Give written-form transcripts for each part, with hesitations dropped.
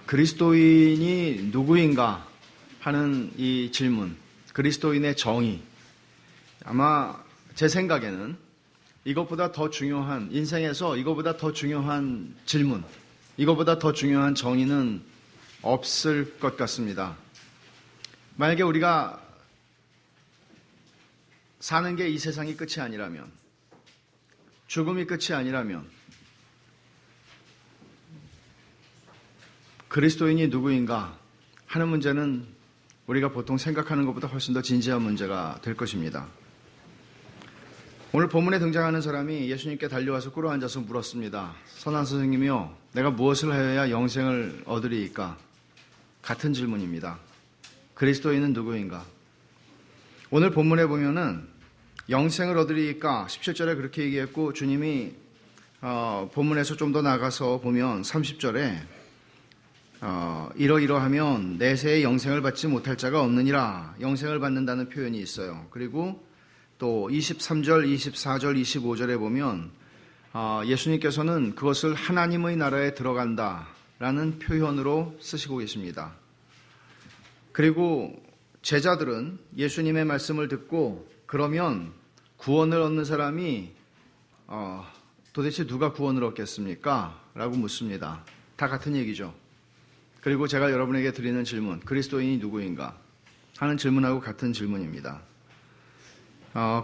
그리스도인이 누구인가 하는 이 질문, 그리스도인의 정의, 아마 제 생각에는 이것보다 더 중요한, 인생에서 이것보다 더 중요한 질문, 이것보다 더 중요한 정의는 없을 것 같습니다. 만약에 우리가 사는 게 이 세상이 끝이 아니라면, 죽음이 끝이 아니라면, 그리스도인이 누구인가 하는 문제는 우리가 보통 생각하는 것보다 훨씬 더 진지한 문제가 될 것입니다. 오늘 본문에 등장하는 사람이 예수님께 달려와서 꿇어앉아서 물었습니다. 선한 선생님이요, 내가 무엇을 하여야 영생을 얻으리이까? 같은 질문입니다. 그리스도인은 누구인가? 오늘 본문에 보면은 영생을 얻으리이까 17절에 그렇게 얘기했고, 주님이 본문에서 좀 더 나가서 보면 30절에 이러이러하면 내세에 영생을 받지 못할 자가 없느니라, 영생을 받는다는 표현이 있어요. 그리고 또 23절, 24절, 25절에 보면 예수님께서는 그것을 하나님의 나라에 들어간다라는 표현으로 쓰시고 계십니다. 그리고 제자들은 예수님의 말씀을 듣고, 그러면 구원을 얻는 사람이 도대체 누가 구원을 얻겠습니까? 라고 묻습니다. 다 같은 얘기죠. 그리고 제가 여러분에게 드리는 질문, 그리스도인이 누구인가 하는 질문하고 같은 질문입니다.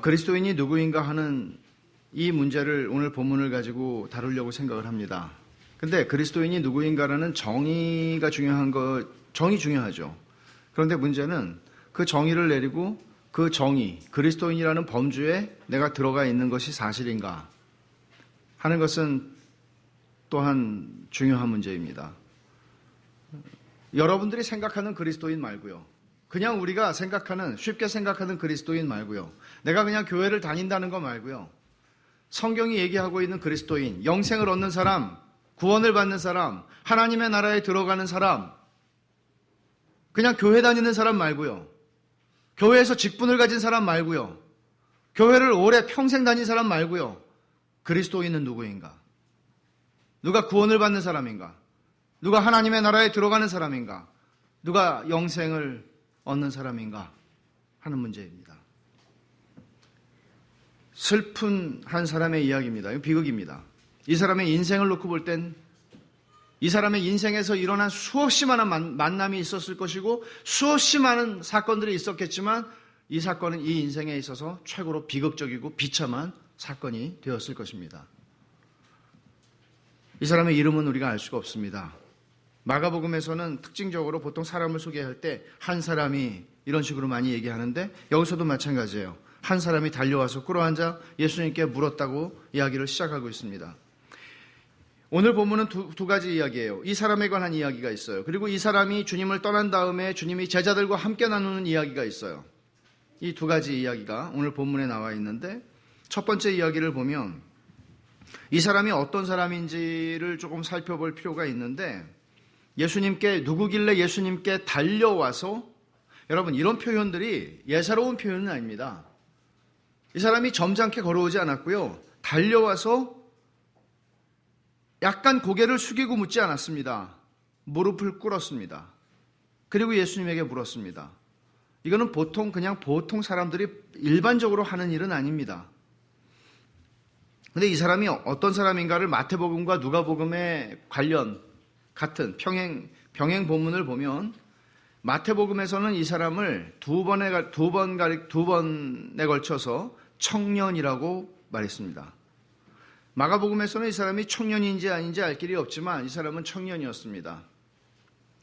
그리스도인이 누구인가 하는 이 문제를 오늘 본문을 가지고 다루려고 생각을 합니다. 근데 그리스도인이 누구인가라는 정의가 정의 중요하죠. 그런데 문제는 그 정의를 내리고 그 정의, 그리스도인이라는 범주에 내가 들어가 있는 것이 사실인가 하는 것은 또한 중요한 문제입니다. 여러분들이 생각하는 그리스도인 말고요, 그냥 우리가 쉽게 생각하는 그리스도인 말고요, 내가 그냥 교회를 다닌다는 거 말고요, 성경이 얘기하고 있는 그리스도인, 영생을 얻는 사람, 구원을 받는 사람, 하나님의 나라에 들어가는 사람, 그냥 교회 다니는 사람 말고요, 교회에서 직분을 가진 사람 말고요, 교회를 오래 평생 다닌 사람 말고요, 그리스도인은 누구인가? 누가 구원을 받는 사람인가? 누가 하나님의 나라에 들어가는 사람인가? 누가 영생을 얻는 사람인가? 하는 문제입니다. 슬픈 한 사람의 이야기입니다. 이거 비극입니다. 이 사람의 인생을 놓고 볼 땐 이 사람의 인생에서 일어난 수없이 많은 만남이 있었을 것이고 수없이 많은 사건들이 있었겠지만, 이 사건은 이 인생에 있어서 최고로 비극적이고 비참한 사건이 되었을 것입니다. 이 사람의 이름은 우리가 알 수가 없습니다. 마가복음에서는 특징적으로 보통 사람을 소개할 때 한 사람이 이런 식으로 많이 얘기하는데, 여기서도 마찬가지예요. 한 사람이 달려와서 꿇어앉아 예수님께 물었다고 이야기를 시작하고 있습니다. 오늘 본문은 두 가지 이야기예요. 이 사람에 관한 이야기가 있어요. 그리고 이 사람이 주님을 떠난 다음에 주님이 제자들과 함께 나누는 이야기가 있어요. 이 두 가지 이야기가 오늘 본문에 나와 있는데, 첫 번째 이야기를 보면 이 사람이 어떤 사람인지를 조금 살펴볼 필요가 있는데, 누구길래 예수님께 달려와서, 여러분 이런 표현들이 예사로운 표현은 아닙니다. 이 사람이 점잖게 걸어오지 않았고요, 달려와서 약간 고개를 숙이고 묻지 않았습니다. 무릎을 꿇었습니다. 그리고 예수님에게 물었습니다. 이거는 보통 사람들이 일반적으로 하는 일은 아닙니다. 근데 이 사람이 어떤 사람인가를 마태복음과 누가복음의 같은 병행 본문을 보면, 마태복음에서는 이 사람을 두 번에 걸쳐서 청년이라고 말했습니다. 마가복음에서는 이 사람이 청년인지 아닌지 알 길이 없지만 이 사람은 청년이었습니다.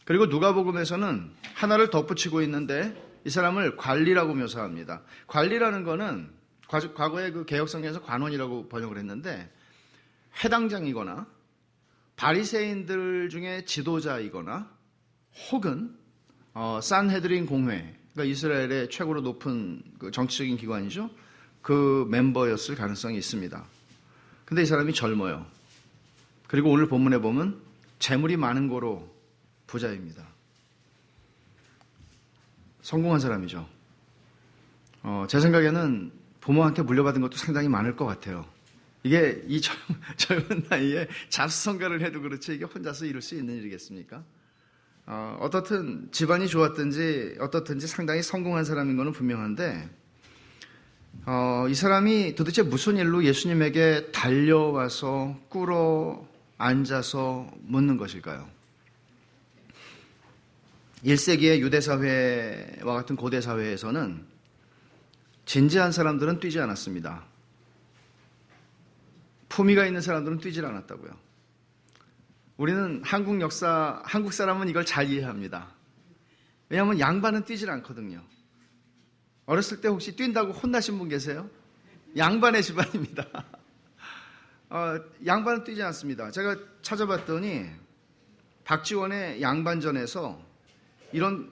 그리고 누가복음에서는 하나를 덧붙이고 있는데, 이 사람을 관리라고 묘사합니다. 관리라는 거는 과거에 그 개혁성경에서 관원이라고 번역을 했는데, 회당장이거나 바리새인들 중에 지도자이거나 혹은 산헤드린 공회, 그러니까 이스라엘의 최고로 높은 그 정치적인 기관이죠. 그 멤버였을 가능성이 있습니다. 근데 이 사람이 젊어요. 그리고 오늘 본문에 보면 재물이 많은 거로 부자입니다. 성공한 사람이죠. 제 생각에는 부모한테 물려받은 것도 상당히 많을 것 같아요. 이게 이 젊은 나이에 자수성가를 해도 그렇지 이게 혼자서 이룰 수 있는 일이겠습니까? 어떻든 집안이 좋았든지 어떻든지 상당히 성공한 사람인 것은 분명한데 이 사람이 도대체 무슨 일로 예수님에게 달려와서 꿇어 앉아서 묻는 것일까요? 1세기의 유대사회와 같은 고대사회에서는 진지한 사람들은 뛰지 않았습니다. 품위가 있는 사람들은 뛰질 않았다고요. 우리는 한국 사람은 이걸 잘 이해합니다. 왜냐하면 양반은 뛰질 않거든요. 어렸을 때 혹시 뛴다고 혼나신 분 계세요? 양반의 집안입니다. 양반은 뛰지 않습니다. 제가 찾아봤더니 박지원의 양반전에서 이런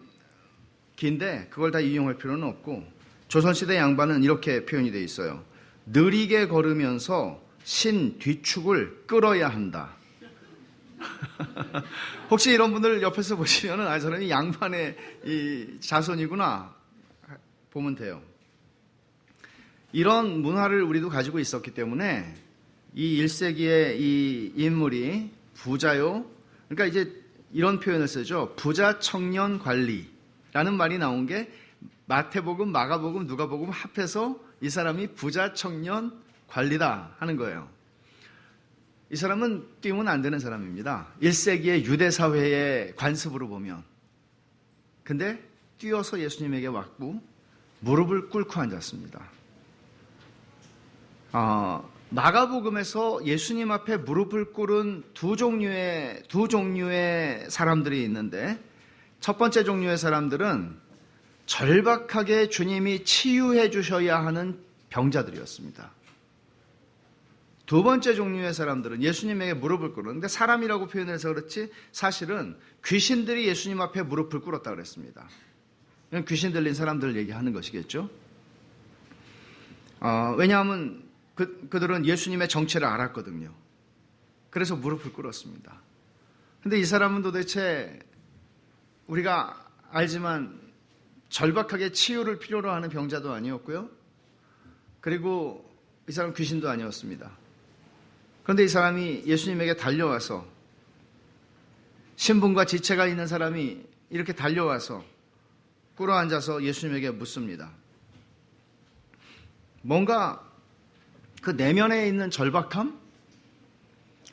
긴데 그걸 다 이용할 필요는 없고 조선시대 양반은 이렇게 표현이 되어 있어요. 느리게 걸으면서 신 뒤축을 끌어야 한다. 혹시 이런 분들 옆에서 보시면은 저는 양반의 이 자손이구나 보면 돼요. 이런 문화를 우리도 가지고 있었기 때문에 이 1세기의 이 인물이 부자요. 그러니까 이제 이런 표현을 쓰죠. 부자 청년 관리라는 말이 나온 게 마태복음, 마가복음, 누가복음 합해서 이 사람이 부자 청년 관리다 하는 거예요. 이 사람은 뛰면 안 되는 사람입니다. 1세기의 유대사회의 관습으로 보면. 근데 뛰어서 예수님에게 왔고 무릎을 꿇고 앉았습니다. 마가복음에서 예수님 앞에 무릎을 꿇은 두 종류의 사람들이 있는데 첫 번째 종류의 사람들은 절박하게 주님이 치유해 주셔야 하는 병자들이었습니다. 두 번째 종류의 사람들은 예수님에게 무릎을 꿇었는데 사람이라고 표현해서 그렇지 사실은 귀신들이 예수님 앞에 무릎을 꿇었다 그랬습니다. 귀신 들린 사람들을 얘기하는 것이겠죠. 왜냐하면 그들은 예수님의 정체를 알았거든요. 그래서 무릎을 꿇었습니다. 근데 이 사람은 도대체 우리가 알지만 절박하게 치유를 필요로 하는 병자도 아니었고요. 그리고 이 사람 귀신도 아니었습니다. 그런데 이 사람이 예수님에게 달려와서 신분과 지체가 있는 사람이 이렇게 달려와서 꿇어앉아서 예수님에게 묻습니다. 뭔가 그 내면에 있는 절박함?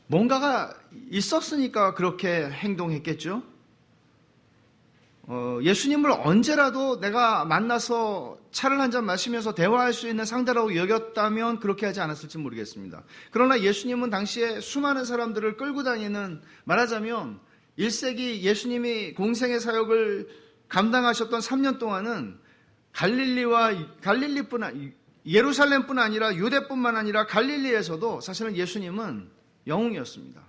뭔가가 있었으니까 그렇게 행동했겠죠? 예수님을 언제라도 내가 만나서 차를 한잔 마시면서 대화할 수 있는 상대라고 여겼다면 그렇게 하지 않았을지 모르겠습니다. 그러나 예수님은 당시에 수많은 사람들을 끌고 다니는, 말하자면 1세기 예수님이 공생의 사역을 감당하셨던 3년 동안은 예루살렘뿐 아니라 유대뿐만 아니라 갈릴리에서도 사실은 예수님은 영웅이었습니다.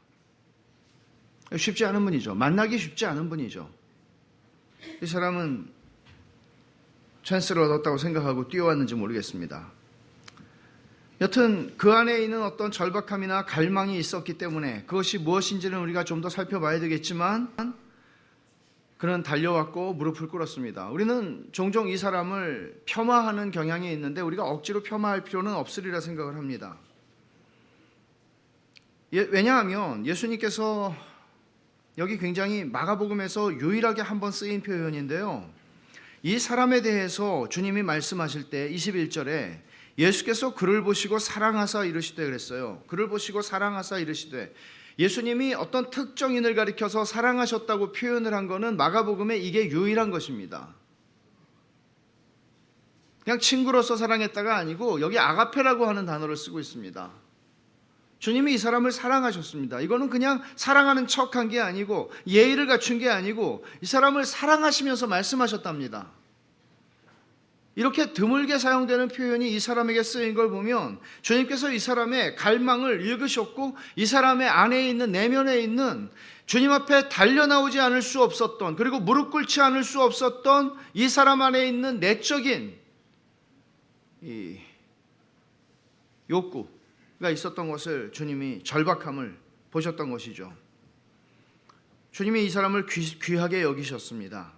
쉽지 않은 분이죠. 만나기 쉽지 않은 분이죠. 이 사람은 찬스를 얻었다고 생각하고 뛰어왔는지 모르겠습니다. 여튼 그 안에 있는 어떤 절박함이나 갈망이 있었기 때문에 그것이 무엇인지는 우리가 좀 더 살펴봐야 되겠지만 그는 달려왔고 무릎을 꿇었습니다. 우리는 종종 이 사람을 폄하하는 경향이 있는데 우리가 억지로 폄하할 필요는 없으리라 생각을 합니다. 왜냐하면 예수님께서 여기 굉장히 마가복음에서 유일하게 한번 쓰인 표현인데요. 이 사람에 대해서 주님이 말씀하실 때 21절에 예수께서 그를 보시고 사랑하사 이르시되 그랬어요. 그를 보시고 사랑하사 이르시되, 예수님이 어떤 특정인을 가리켜서 사랑하셨다고 표현을 한 거는 마가복음에 이게 유일한 것입니다. 그냥 친구로서 사랑했다가 아니고 여기 아가페라고 하는 단어를 쓰고 있습니다. 주님이 이 사람을 사랑하셨습니다. 이거는 그냥 사랑하는 척한 게 아니고 예의를 갖춘 게 아니고 이 사람을 사랑하시면서 말씀하셨답니다. 이렇게 드물게 사용되는 표현이 이 사람에게 쓰인 걸 보면 주님께서 이 사람의 갈망을 읽으셨고 이 사람의 안에 있는, 내면에 있는, 주님 앞에 달려나오지 않을 수 없었던, 그리고 무릎 꿇지 않을 수 없었던 이 사람 안에 있는 내적인 이 욕구가 있었던 것을 주님이, 절박함을 보셨던 것이죠. 주님이 이 사람을 귀하게 여기셨습니다.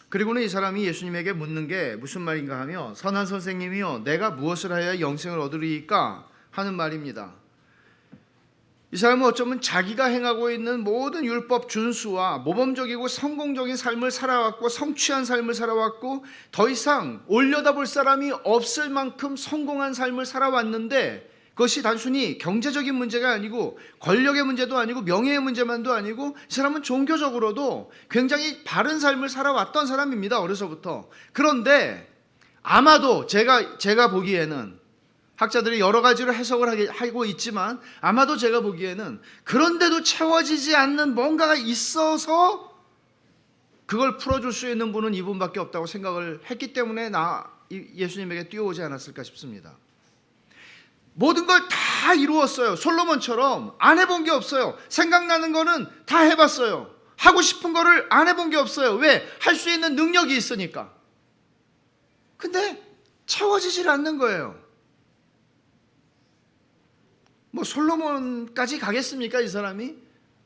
그리고는 이 사람이 예수님에게 묻는 게 무슨 말인가 하며, 선한 선생님이여 내가 무엇을 하여야 영생을 얻으리이까 하는 말입니다. 이 사람은 어쩌면 자기가 행하고 있는 모든 율법 준수와 모범적이고 성공적인 삶을 살아왔고 성취한 삶을 살아왔고 더 이상 올려다볼 사람이 없을 만큼 성공한 삶을 살아왔는데, 그것이 단순히 경제적인 문제가 아니고 권력의 문제도 아니고 명예의 문제만도 아니고 이 사람은 종교적으로도 굉장히 바른 삶을 살아왔던 사람입니다. 어려서부터. 그런데 아마도 제가 보기에는, 학자들이 여러 가지로 해석을 하고 있지만 아마도 제가 보기에는 그런데도 채워지지 않는 뭔가가 있어서 그걸 풀어줄 수 있는 분은 이분밖에 없다고 생각을 했기 때문에 예수님에게 뛰어오지 않았을까 싶습니다. 모든 걸 다 이루었어요. 솔로몬처럼 안 해본 게 없어요. 생각나는 거는 다 해봤어요. 하고 싶은 거를 안 해본 게 없어요. 왜? 할 수 있는 능력이 있으니까. 근데 채워지질 않는 거예요. 뭐 솔로몬까지 가겠습니까, 이 사람이?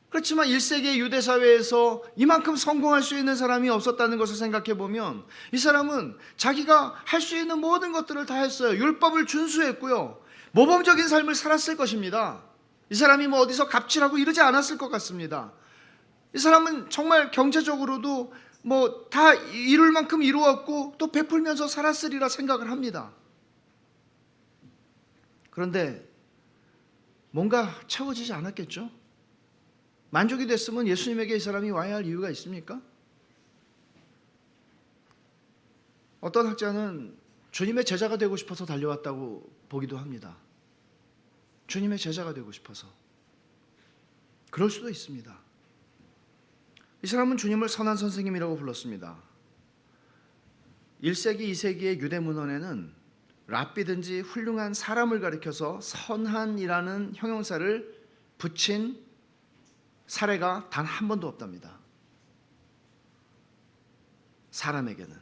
그렇지만 1세기의 유대 사회에서 이만큼 성공할 수 있는 사람이 없었다는 것을 생각해 보면 이 사람은 자기가 할 수 있는 모든 것들을 다 했어요. 율법을 준수했고요. 모범적인 삶을 살았을 것입니다. 이 사람이 뭐 어디서 갑질하고 이러지 않았을 것 같습니다. 이 사람은 정말 경제적으로도 뭐 다 이룰 만큼 이루었고 또 베풀면서 살았으리라 생각을 합니다. 그런데 뭔가 채워지지 않았겠죠? 만족이 됐으면 예수님에게 이 사람이 와야 할 이유가 있습니까? 어떤 학자는 주님의 제자가 되고 싶어서 달려왔다고 보기도 합니다. 주님의 제자가 되고 싶어서. 그럴 수도 있습니다. 이 사람은 주님을 선한 선생님이라고 불렀습니다. 1세기, 2세기의 유대 문헌에는 랍비든지 훌륭한 사람을 가리켜서 선한이라는 형용사를 붙인 사례가 단 한 번도 없답니다. 사람에게는.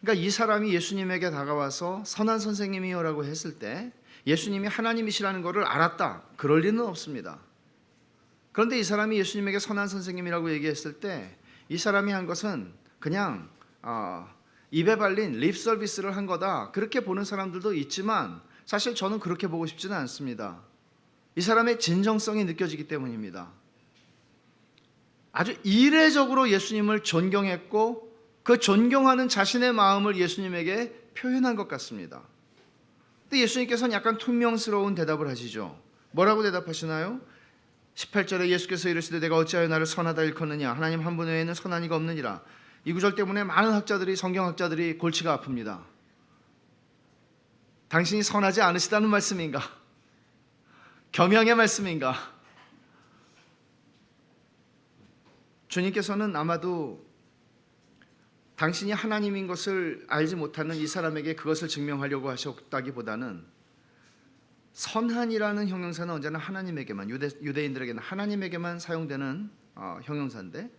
그러니까 이 사람이 예수님에게 다가와서 선한 선생님이요라고 했을 때 예수님이 하나님이시라는 것을 알았다, 그럴 리는 없습니다. 그런데 이 사람이 예수님에게 선한 선생님이라고 얘기했을 때 이 사람이 한 것은 그냥 입에 발린 립 서비스를 한 거다, 그렇게 보는 사람들도 있지만 사실 저는 그렇게 보고 싶지는 않습니다. 이 사람의 진정성이 느껴지기 때문입니다. 아주 이례적으로 예수님을 존경했고 그 존경하는 자신의 마음을 예수님에게 표현한 것 같습니다. 근데 예수님께서는 약간 퉁명스러운 대답을 하시죠. 뭐라고 대답하시나요? 18절에 예수께서 이르시되 내가 어찌하여 나를 선하다 일컫느냐, 하나님 한 분 외에는 선한 이가 없느니라. 이 구절 때문에 많은 학자들이, 성경학자들이 골치가 아픕니다. 당신이 선하지 않으시다는 말씀인가? 겸양의 말씀인가? 주님께서는 아마도 당신이 하나님인 것을 알지 못하는 이 사람에게 그것을 증명하려고 하셨다기보다는 선한이라는 형용사는 언제나 하나님에게만, 유대인들에게는 하나님에게만 사용되는 형용사인데,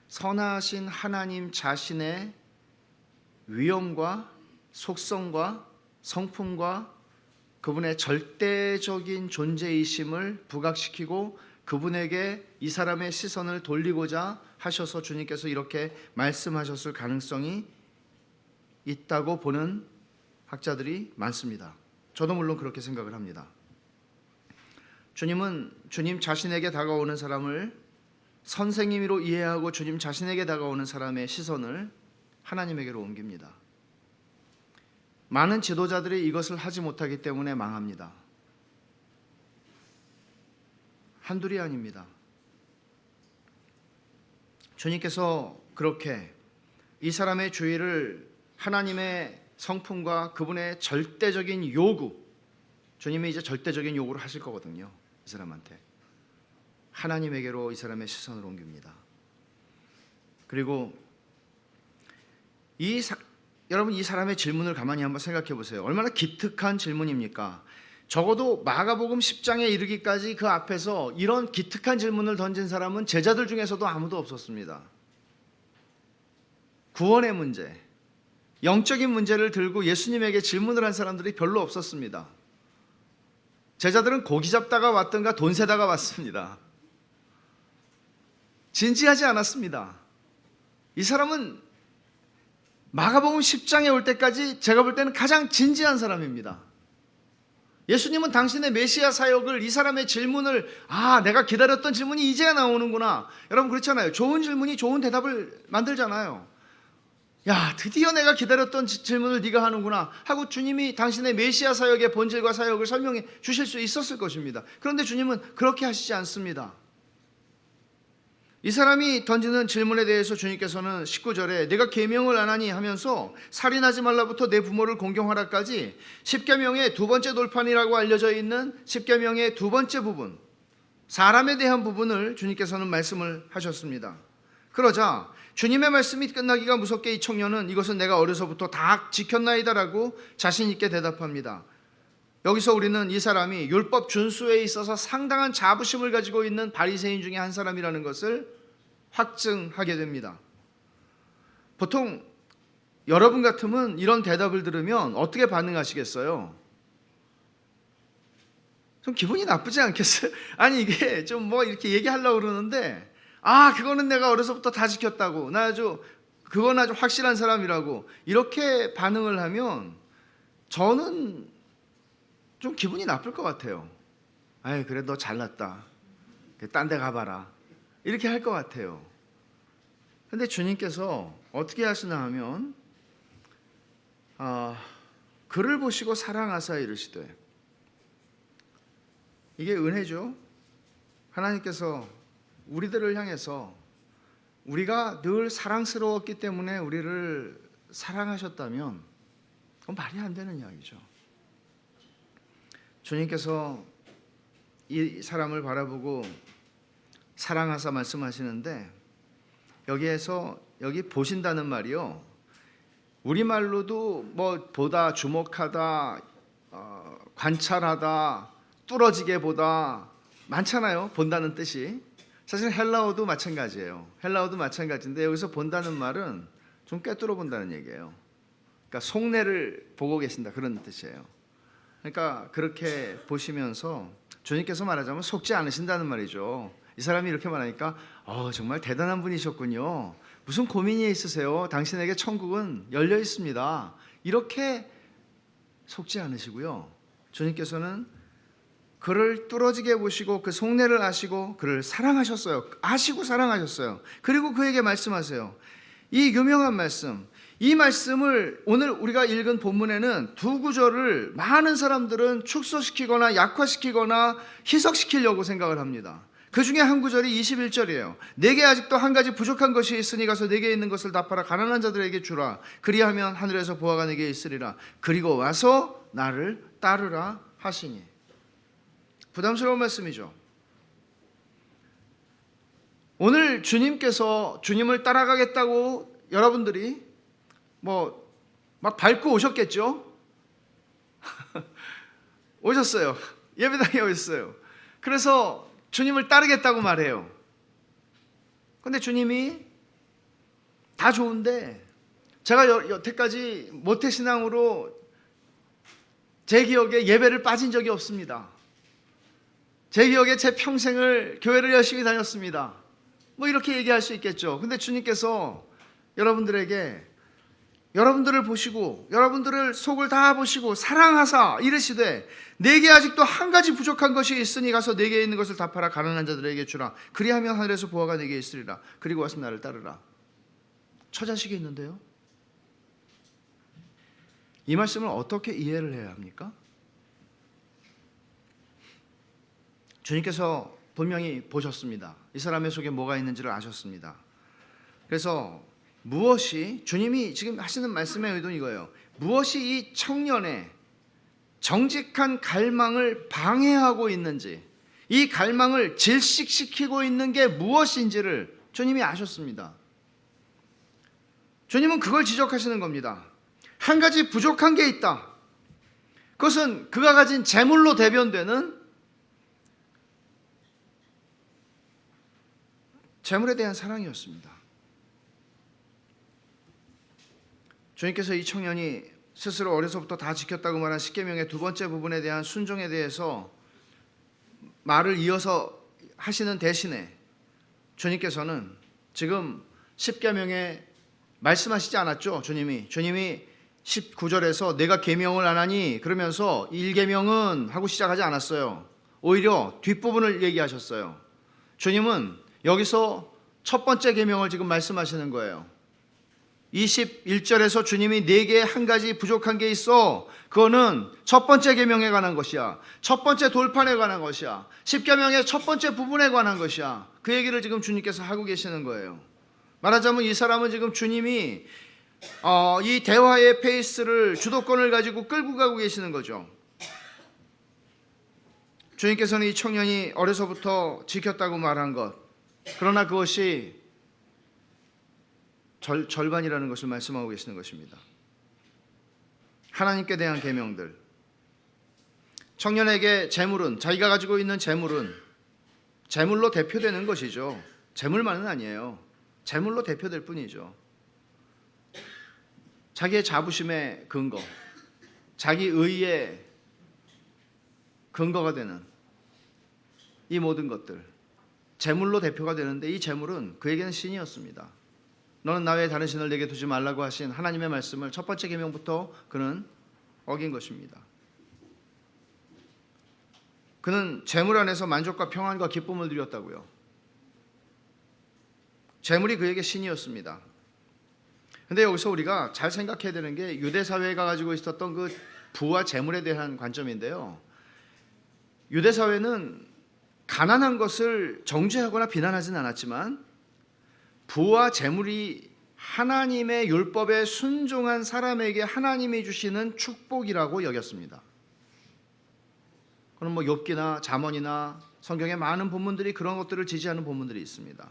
선하신 하나님 자신의 위엄과 속성과 성품과 그분의 절대적인 존재이심을 부각시키고 그분에게 이 사람의 시선을 돌리고자 하셔서 주님께서 이렇게 말씀하셨을 가능성이 있다고 보는 학자들이 많습니다. 저도 물론 그렇게 생각을 합니다. 주님은 주님 자신에게 다가오는 사람을 선생님으로 이해하고 주님 자신에게 다가오는 사람의 시선을 하나님에게로 옮깁니다. 많은 지도자들이 이것을 하지 못하기 때문에 망합니다. 한둘이 아닙니다. 주님께서 그렇게 이 사람의 주의를 하나님의 성품과 그분의 절대적인 요구, 주님이 이제 절대적인 요구를 하실 거거든요. 이 사람한테 하나님에게로 이 사람의 시선을 옮깁니다. 그리고 여러분 이 사람의 질문을 가만히 한번 생각해 보세요. 얼마나 기특한 질문입니까? 적어도 마가복음 10장에 이르기까지 그 앞에서 이런 기특한 질문을 던진 사람은 제자들 중에서도 아무도 없었습니다. 구원의 문제, 영적인 문제를 들고 예수님에게 질문을 한 사람들이 별로 없었습니다. 제자들은 고기 잡다가 왔든가 돈 세다가 왔습니다. 진지하지 않았습니다. 이 사람은 마가복음 10장에 올 때까지 제가 볼 때는 가장 진지한 사람입니다. 예수님은 당신의 메시아 사역을 이 사람의 질문을 내가 기다렸던 질문이 이제야 나오는구나. 여러분 그렇잖아요. 좋은 질문이 좋은 대답을 만들잖아요. 야, 드디어 내가 기다렸던 질문을 네가 하는구나 하고 주님이 당신의 메시아 사역의 본질과 사역을 설명해 주실 수 있었을 것입니다. 그런데 주님은 그렇게 하시지 않습니다. 이 사람이 던지는 질문에 대해서 주님께서는 19절에 내가 계명을 안 하니 하면서 살인하지 말라부터 내 부모를 공경하라까지 10계명의 두 번째 돌판이라고 알려져 있는 10계명의 두 번째 부분, 사람에 대한 부분을 주님께서는 말씀을 하셨습니다. 그러자 주님의 말씀이 끝나기가 무섭게 이 청년은 이것은 내가 어려서부터 다 지켰나이다라고 자신 있게 대답합니다. 여기서 우리는 이 사람이 율법 준수에 있어서 상당한 자부심을 가지고 있는 바리새인 중에 한 사람이라는 것을 확증하게 됩니다. 보통 여러분 같으면 이런 대답을 들으면 어떻게 반응하시겠어요? 좀 기분이 나쁘지 않겠어요? 아니 이게 좀 뭐 이렇게 얘기하려고 그러는데 그거는 내가 어려서부터 다 지켰다고, 그건 아주 확실한 사람이라고 이렇게 반응을 하면 저는 좀 기분이 나쁠 것 같아요. 그래 너 잘났다, 딴 데 가봐라, 이렇게 할 것 같아요. 근데 주님께서 어떻게 하시나 하면 그를 보시고 사랑하사 이르시되, 이게 은혜죠. 하나님께서 우리들을 향해서 우리가 늘 사랑스러웠기 때문에 우리를 사랑하셨다면 그건 말이 안 되는 이야기죠. 주님께서 이 사람을 바라보고 사랑하사 말씀하시는데, 여기 보신다는 말이요, 우리말로도 뭐 보다, 주목하다, 관찰하다, 뚫어지게 보다 많잖아요. 본다는 뜻이. 사실 헬라어도 마찬가지예요. 헬라어도 마찬가지인데 여기서 본다는 말은 좀 꿰뚫어 본다는 얘기예요. 그러니까 속내를 보고 계신다, 그런 뜻이에요. 그러니까 그렇게 보시면서 주님께서 말하자면 속지 않으신다는 말이죠. 이 사람이 이렇게 말하니까 정말 대단한 분이셨군요. 무슨 고민이 있으세요? 당신에게 천국은 열려 있습니다. 이렇게 속지 않으시고요. 주님께서는 그를 뚫어지게 보시고 그 속내를 아시고 그를 사랑하셨어요. 아시고 사랑하셨어요. 그리고 그에게 말씀하세요. 이 유명한 말씀, 이 말씀을 오늘 우리가 읽은 본문에는 두 구절을 많은 사람들은 축소시키거나 약화시키거나 희석시키려고 생각을 합니다. 그 중에 한 구절이 21절이에요. 내게 아직도 한 가지 부족한 것이 있으니 가서 내게 있는 것을 다 팔아 가난한 자들에게 주라. 그리하면 하늘에서 보화가 내게 있으리라. 그리고 와서 나를 따르라 하시니. 부담스러운 말씀이죠. 오늘 주님께서 주님을 따라가겠다고 여러분들이 막 밟고 오셨겠죠? 오셨어요. 예배당에 오셨어요. 그래서 주님을 따르겠다고 말해요. 그런데 주님이 다 좋은데, 제가 여태까지 모태신앙으로 제 기억에 예배를 빠진 적이 없습니다. 제 기억에 제 평생을 교회를 열심히 다녔습니다. 이렇게 얘기할 수 있겠죠. 근데 주님께서 여러분들을 보시고 여러분들을 속을 다 보시고 사랑하사 이르시되 내게 아직도 한 가지 부족한 것이 있으니 가서 내게 있는 것을 다 팔아 가난한 자들에게 주라. 그리하면 하늘에서 보화가 내게 있으리라. 그리고 와서 나를 따르라. 처자식이 있는데요, 이 말씀을 어떻게 이해를 해야 합니까? 주님께서 분명히 보셨습니다. 이 사람의 속에 뭐가 있는지를 아셨습니다. 그래서 주님이 지금 하시는 말씀의 의도는 이거예요. 무엇이 이 청년의 정직한 갈망을 방해하고 있는지, 이 갈망을 질식시키고 있는 게 무엇인지를 주님이 아셨습니다. 주님은 그걸 지적하시는 겁니다. 한 가지 부족한 게 있다. 그것은 그가 가진 재물로 대변되는 재물에 대한 사랑이었습니다. 주님께서 이 청년이 스스로 어려서부터 다 지켰다고 말한 십계명의 두 번째 부분에 대한 순종에 대해서 말을 이어서 하시는 대신에 주님께서는 지금 십계명에 말씀하시지 않았죠. 주님이 19절에서 내가 계명을 안 하니 그러면서 1계명은 하고 시작하지 않았어요. 오히려 뒷부분을 얘기하셨어요. 주님은 여기서 첫 번째 계명을 지금 말씀하시는 거예요. 21절에서 주님이 내게 한 가지 부족한 게 있어. 그거는 첫 번째 계명에 관한 것이야. 첫 번째 돌판에 관한 것이야. 10계명의 첫 번째 부분에 관한 것이야. 그 얘기를 지금 주님께서 하고 계시는 거예요. 말하자면 이 사람은 지금 주님이 이 대화의 페이스를 주도권을 가지고 끌고 가고 계시는 거죠. 주님께서는 이 청년이 어려서부터 지켰다고 말한 것, 그러나 그것이 절반이라는 것을 말씀하고 계시는 것입니다. 하나님께 대한 계명들, 청년에게 재물은, 자기가 가지고 있는 재물은 재물로 대표되는 것이죠. 재물만은 아니에요. 재물로 대표될 뿐이죠. 자기의 자부심의 근거, 자기 의의 근거가 되는 이 모든 것들, 재물로 대표가 되는데, 이 재물은 그에게는 신이었습니다. 너는 나 외에 다른 신을 내게 두지 말라고 하신 하나님의 말씀을 첫 번째 계명부터 그는 어긴 것입니다. 그는 재물 안에서 만족과 평안과 기쁨을 누렸다고요. 재물이 그에게 신이었습니다. 근데 여기서 우리가 잘 생각해야 되는 게 유대 사회가 가지고 있었던 그 부와 재물에 대한 관점인데요. 유대 사회는 가난한 것을 정죄하거나 비난하지는 않았지만 부와 재물이 하나님의 율법에 순종한 사람에게 하나님이 주시는 축복이라고 여겼습니다. 그럼 뭐 욥기나 잠언이나 성경의 많은 본문들이 그런 것들을 지지하는 본문들이 있습니다.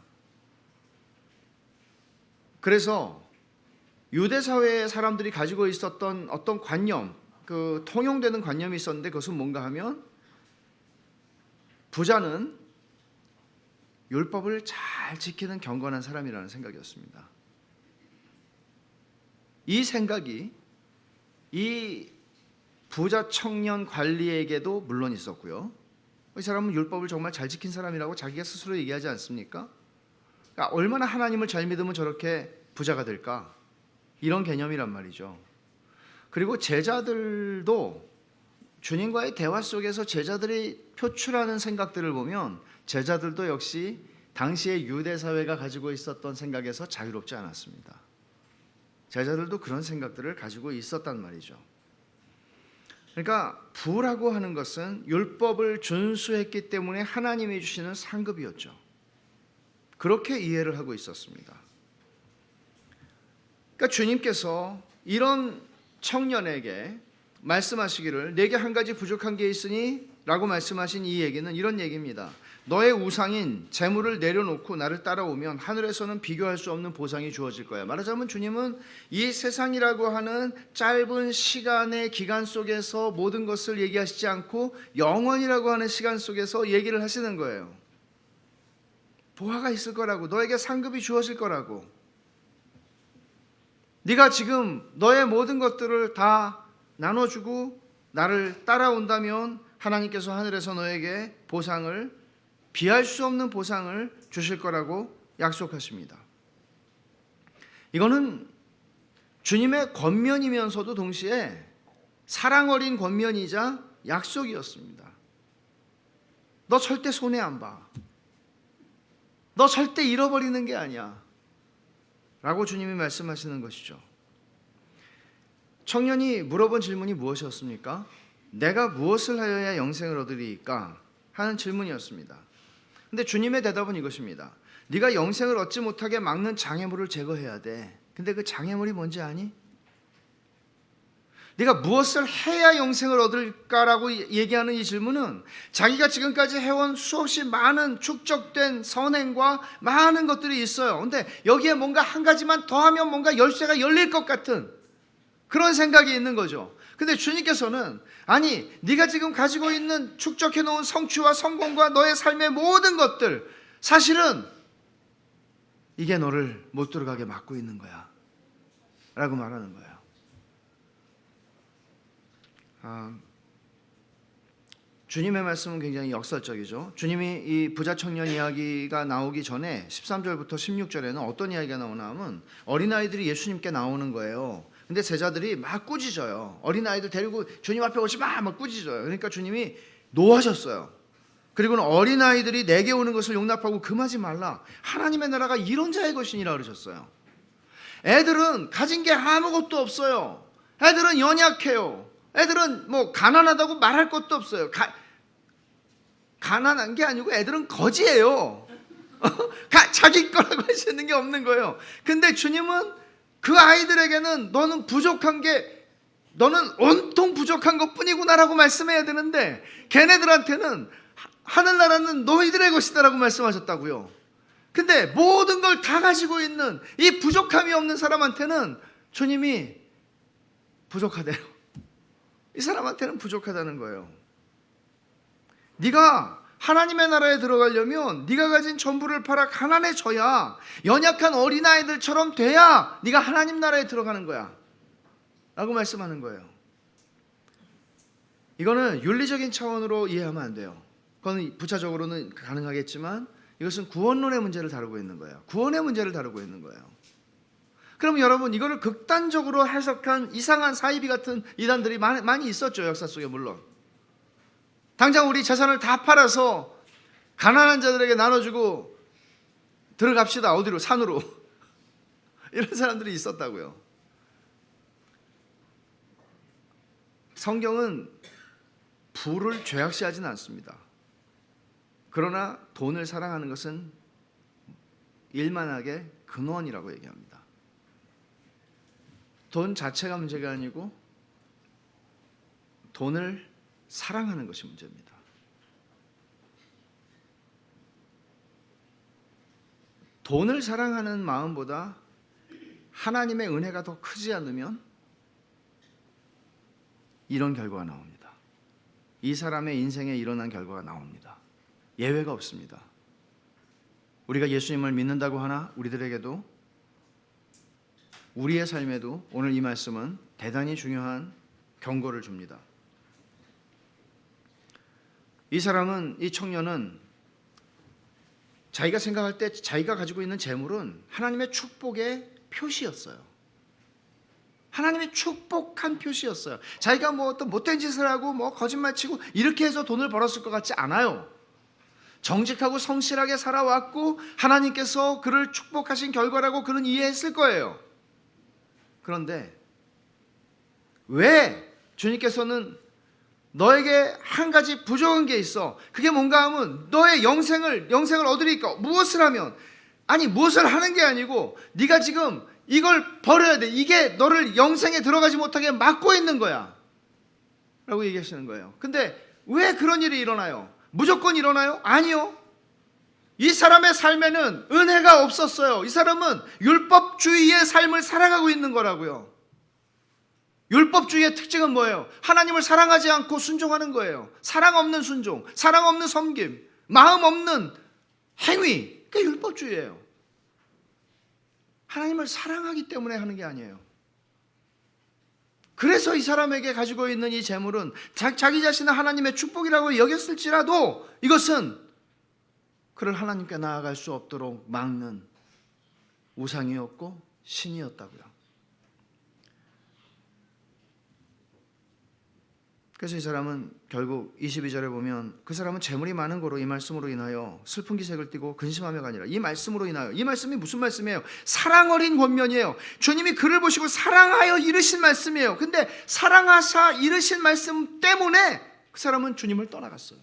그래서 유대 사회의 사람들이 가지고 있었던 어떤 관념, 그 통용되는 관념이 있었는데, 그것은 뭔가 하면 부자는 율법을 잘 지키는 경건한 사람이라는 생각이었습니다. 이 생각이 이 부자 청년 관리에게도 물론 있었고요. 이 사람은 율법을 정말 잘 지킨 사람이라고 자기가 스스로 얘기하지 않습니까? 그러니까 얼마나 하나님을 잘 믿으면 저렇게 부자가 될까? 이런 개념이란 말이죠. 그리고 제자들도 주님과의 대화 속에서 제자들이 표출하는 생각들을 보면 제자들도 역시 당시의 유대 사회가 가지고 있었던 생각에서 자유롭지 않았습니다. 제자들도 그런 생각들을 가지고 있었단 말이죠. 그러니까 부라고 하는 것은 율법을 준수했기 때문에 하나님이 주시는 상급이었죠. 그렇게 이해를 하고 있었습니다. 그러니까 주님께서 이런 청년에게 말씀하시기를 내게 한 가지 부족한 게 있으니 라고 말씀하신 이 얘기는 이런 얘기입니다. 너의 우상인 재물을 내려놓고 나를 따라오면 하늘에서는 비교할 수 없는 보상이 주어질 거야. 말하자면 주님은 이 세상이라고 하는 짧은 시간의 기간 속에서 모든 것을 얘기하시지 않고 영원이라고 하는 시간 속에서 얘기를 하시는 거예요. 보화가 있을 거라고, 너에게 상급이 주어질 거라고. 네가 지금 너의 모든 것들을 다 나눠주고 나를 따라온다면 하나님께서 하늘에서 너에게 보상을, 비할 수 없는 보상을 주실 거라고 약속하십니다. 이거는 주님의 권면이면서도 동시에 사랑 어린 권면이자 약속이었습니다. 너 절대 손해 안 봐. 너 절대 잃어버리는 게 아니야 라고 주님이 말씀하시는 것이죠. 청년이 물어본 질문이 무엇이었습니까? 내가 무엇을 하여야 영생을 얻으리까? 하는 질문이었습니다. 근데 주님의 대답은 이것입니다. 네가 영생을 얻지 못하게 막는 장애물을 제거해야 돼. 근데 그 장애물이 뭔지 아니? 네가 무엇을 해야 영생을 얻을까라고 얘기하는 이 질문은 자기가 지금까지 해온 수없이 많은 축적된 선행과 많은 것들이 있어요. 근데 여기에 뭔가 한 가지만 더하면 뭔가 열쇠가 열릴 것 같은 그런 생각이 있는 거죠. 근데 주님께서는 아니, 네가 지금 가지고 있는 축적해 놓은 성취와 성공과 너의 삶의 모든 것들, 사실은 이게 너를 못 들어가게 막고 있는 거야 라고 말하는 거예요. 주님의 말씀은 굉장히 역설적이죠. 주님이 이 부자 청년 이야기가 나오기 전에 13절부터 16절에는 어떤 이야기가 나오나 하면 어린아이들이 예수님께 나오는 거예요. 근데 제자들이 막 꾸짖어요. 어린아이들 데리고 주님 앞에 오지 마! 막 꾸짖어요. 그러니까 주님이 노하셨어요. 그리고는 어린아이들이 내게 오는 것을 용납하고 금하지 말라. 하나님의 나라가 이런 자의 것이니라 그러셨어요. 애들은 가진 게 아무것도 없어요. 애들은 연약해요. 애들은 뭐 가난하다고 말할 것도 없어요. 가난한 게 아니고 애들은 거지예요. 자기 거라고 할 수 있는 게 없는 거예요. 근데 주님은 그 아이들에게는 너는 부족한 게, 너는 온통 부족한 것 뿐이구나라고 말씀해야 되는데, 걔네들한테는 하늘나라는 너희들의 것이다라고 말씀하셨다고요. 근데 모든 걸 다 가지고 있는 이 부족함이 없는 사람한테는 주님이 부족하대요. 이 사람한테는 부족하다는 거예요. 네가 하나님의 나라에 들어가려면 네가 가진 전부를 팔아 가난해져야, 연약한 어린아이들처럼 돼야 네가 하나님 나라에 들어가는 거야 라고 말씀하는 거예요. 이거는 윤리적인 차원으로 이해하면 안 돼요. 그건 부차적으로는 가능하겠지만 이것은 구원론의 문제를 다루고 있는 거예요. 구원의 문제를 다루고 있는 거예요. 그럼 여러분, 이거를 극단적으로 해석한 이상한 사이비 같은 이단들이 많이 있었죠. 역사 속에. 물론 당장 우리 재산을 다 팔아서 가난한 자들에게 나눠주고 들어갑시다. 어디로? 산으로. 이런 사람들이 있었다고요. 성경은 부를 죄악시하지는 않습니다. 그러나 돈을 사랑하는 것은 일만하게 근원이라고 얘기합니다. 돈 자체가 문제가 아니고 돈을 사랑하는 것이 문제입니다. 돈을 사랑하는 마음보다 하나님의 은혜가 더 크지 않으면 이런 결과가 나옵니다. 이 사람의 인생에 일어난 결과가 나옵니다. 예외가 없습니다. 우리가 예수님을 믿는다고 하나 우리들에게도, 우리의 삶에도 오늘 이 말씀은 대단히 중요한 경고를 줍니다. 이 사람은, 이 청년은 자기가 생각할 때 자기가 가지고 있는 재물은 하나님의 축복의 표시였어요. 하나님의 축복한 표시였어요. 자기가 뭐 어떤 못된 짓을 하고 뭐 거짓말치고 이렇게 해서 돈을 벌었을 것 같지 않아요. 정직하고 성실하게 살아왔고 하나님께서 그를 축복하신 결과라고 그는 이해했을 거예요. 그런데 왜 주님께서는 너에게 한 가지 부족한 게 있어, 그게 뭔가 하면 너의 영생을 얻으리까 무엇을 하면, 아니 무엇을 하는 게 아니고 네가 지금 이걸 버려야 돼. 이게 너를 영생에 들어가지 못하게 막고 있는 거야 라고 얘기하시는 거예요. 근데 왜 그런 일이 일어나요? 무조건 일어나요? 아니요. 이 사람의 삶에는 은혜가 없었어요. 이 사람은 율법주의의 삶을 살아가고 있는 거라고요. 율법주의의 특징은 뭐예요? 하나님을 사랑하지 않고 순종하는 거예요. 사랑 없는 순종, 사랑 없는 섬김, 마음 없는 행위, 그게 율법주의예요. 하나님을 사랑하기 때문에 하는 게 아니에요. 그래서 이 사람에게 가지고 있는 이 재물은 자기 자신은 하나님의 축복이라고 여겼을지라도 이것은 그를 하나님께 나아갈 수 없도록 막는 우상이었고 신이었다고요. 그래서 이 사람은 결국 22절에 보면 그 사람은 재물이 많은 거로 이 말씀으로 인하여 슬픈 기색을 띠고 근심하며가 아니라, 이 말씀으로 인하여, 이 말씀이 무슨 말씀이에요? 사랑 어린 권면이에요. 주님이 그를 보시고 사랑하여 이르신 말씀이에요. 근데 사랑하사 이르신 말씀 때문에 그 사람은 주님을 떠나갔어요.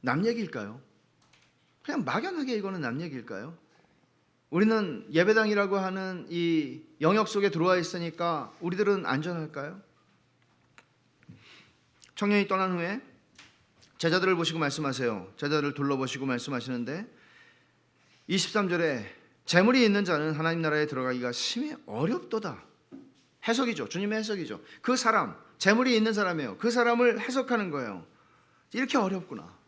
남 얘기일까요? 그냥 막연하게 이거는 남 얘기일까요? 우리는 예배당이라고 하는 이 영역 속에 들어와 있으니까 우리들은 안전할까요? 청년이 떠난 후에 제자들을 보시고 말씀하세요. 제자들을 둘러보시고 말씀하시는데 23절에 재물이 있는 자는 하나님 나라에 들어가기가 심히 어렵도다. 해석이죠. 주님의 해석이죠. 그 사람, 재물이 있는 사람이에요. 그 사람을 해석하는 거예요. 이렇게 어렵구나.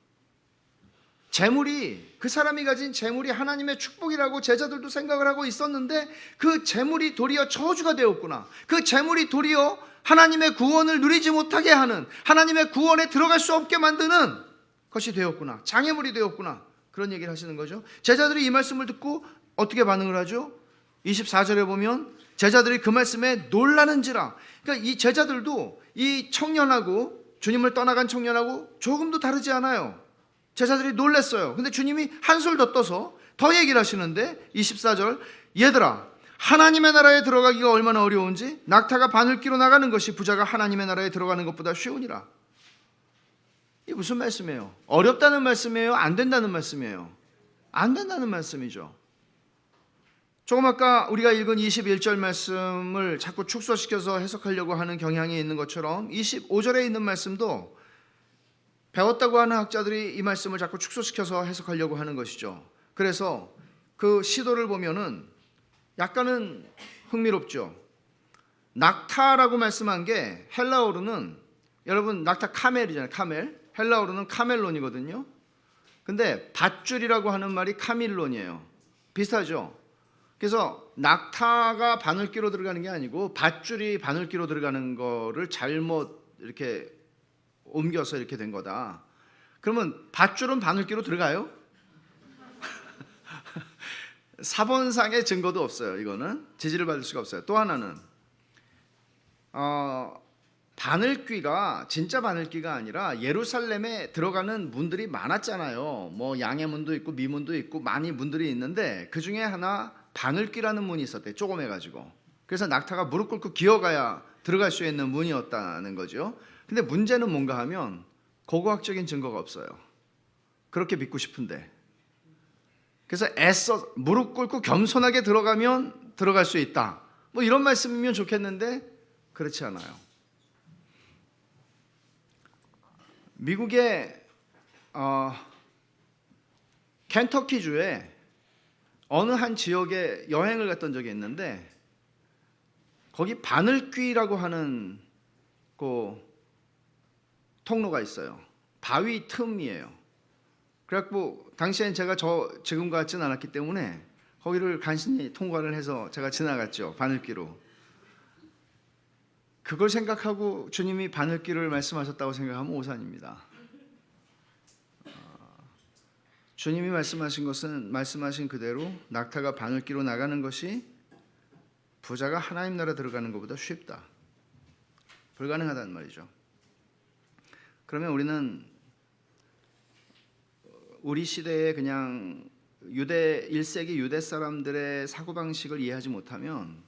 재물이, 그 사람이 가진 재물이 하나님의 축복이라고 제자들도 생각을 하고 있었는데 그 재물이 도리어 저주가 되었구나. 그 재물이 도리어 하나님의 구원을 누리지 못하게 하는, 하나님의 구원에 들어갈 수 없게 만드는 것이 되었구나. 장애물이 되었구나 그런 얘기를 하시는 거죠. 제자들이 이 말씀을 듣고 어떻게 반응을 하죠? 24절에 보면 제자들이 그 말씀에 놀라는지라. 그러니까 이 제자들도 이 청년하고, 주님을 떠나간 청년하고 조금도 다르지 않아요. 제자들이 놀랐어요. 근데 주님이 한술 더 떠서 더 얘기를 하시는데 24절, 얘들아, 하나님의 나라에 들어가기가 얼마나 어려운지 낙타가 바늘귀로 나가는 것이 부자가 하나님의 나라에 들어가는 것보다 쉬우니라. 이게 무슨 말씀이에요? 어렵다는 말씀이에요? 안 된다는 말씀이에요? 안 된다는 말씀이죠. 조금 아까 우리가 읽은 21절 말씀을 자꾸 축소시켜서 해석하려고 하는 경향이 있는 것처럼 25절에 있는 말씀도 배웠다고 하는 학자들이 이 말씀을 자꾸 축소시켜서 해석하려고 하는 것이죠. 그래서 그 시도를 보면은 약간은 흥미롭죠. 낙타라고 말씀한 게 헬라어로는, 여러분 낙타 카멜이잖아요. 카멜. 헬라어로는 카멜론이거든요. 근데 밧줄이라고 하는 말이 카밀론이에요. 비슷하죠. 그래서 낙타가 바늘귀로 들어가는 게 아니고 밧줄이 바늘귀로 들어가는 거를 잘못 이렇게 옮겨서 이렇게 된 거다. 그러면 밧줄은 바늘귀로 들어가요? 사본상의 증거도 없어요. 이거는 지지를 받을 수가 없어요. 또 하나는 바늘귀가 진짜 바늘귀가 아니라 예루살렘에 들어가는 문들이 많았잖아요. 뭐 양의 문도 있고 미문도 있고 많이 문들이 있는데 그 중에 하나 바늘귀라는 문이 있었대. 조그매가지고. 그래서 낙타가 무릎 꿇고 기어가야 들어갈 수 있는 문이었다는 거죠. 근데 문제는 뭔가 하면 고고학적인 증거가 없어요. 그렇게 믿고 싶은데. 그래서 애써 무릎 꿇고 겸손하게 들어가면 들어갈 수 있다. 뭐 이런 말씀이면 좋겠는데 그렇지 않아요. 미국의 켄터키주에 어느 한 지역에 여행을 갔던 적이 있는데 거기 바늘귀라고 하는 그 통로가 있어요. 바위 틈이에요. 그래갖고 당시엔 제가 지금 같지는 않았기 때문에 거기를 간신히 통과를 해서 제가 지나갔죠. 바늘귀로. 그걸 생각하고 주님이 바늘귀를 말씀하셨다고 생각하면 오산입니다. 주님이 말씀하신 것은 말씀하신 그대로 낙타가 바늘귀로 나가는 것이 부자가 하나님 나라 들어가는 것보다 쉽다. 불가능하다는 말이죠. 그러면 우리는 우리 시대에 그냥 1세기 유대 사람들의 사고방식을 이해하지 못하면